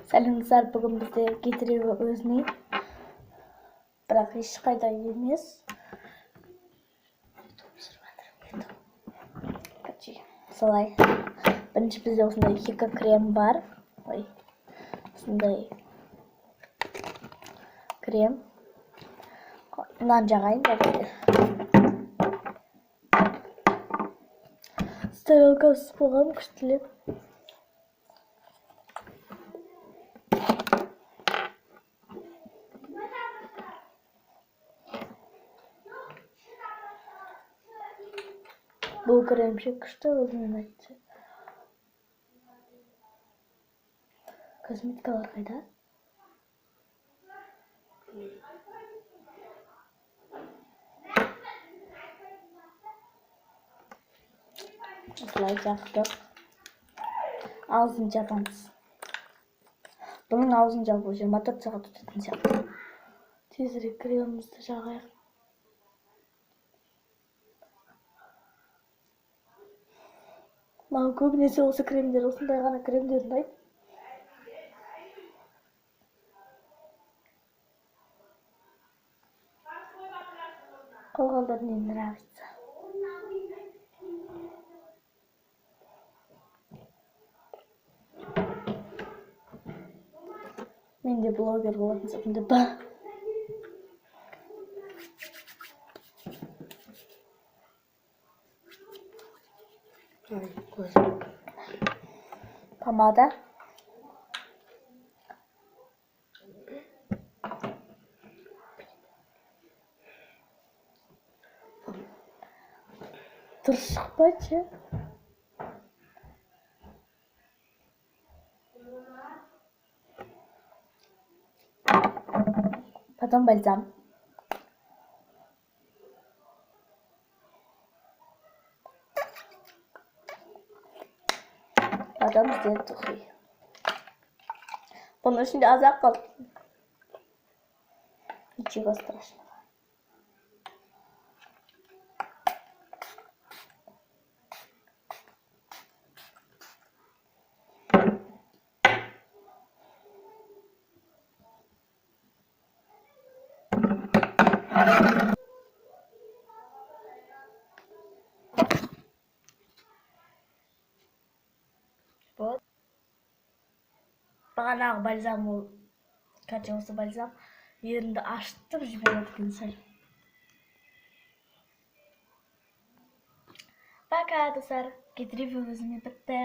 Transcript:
Сәлемдер, бүгін бізде кетіреуі өзіне, бірақ ешқайда емес. Солай. Бірінші бізде осындай екі крем бар. Ой, осындай крем. Мынаны жағайын бәрекелді. Тарелкасы болған күштілеп. Бұл кремшек күшті, өзімен айтты. Косметикалар қайда? Осылай жақтық. Аузын жабамыз. Бұның аузын жабу 24 сағат өтетін сияқты. Тезірек кремімізді жағайық. Маған көбінесе осы кремдер, осындай ғана кремдер ұнайды. Қалғандар не нравится. Мен де блогер болатын секілді ба. Помада. Дұрыс шықпайды. Потом бальзам. Потом сделать тухи. Бұның ішінде аз-ақ қалды. Ничего страшного. Вот. Бағанағы бальзам ол, кәтше осы бальзам ерінді аштып жібереді екен сәл. Пока, достар. Кетіреуі өзіме бітті.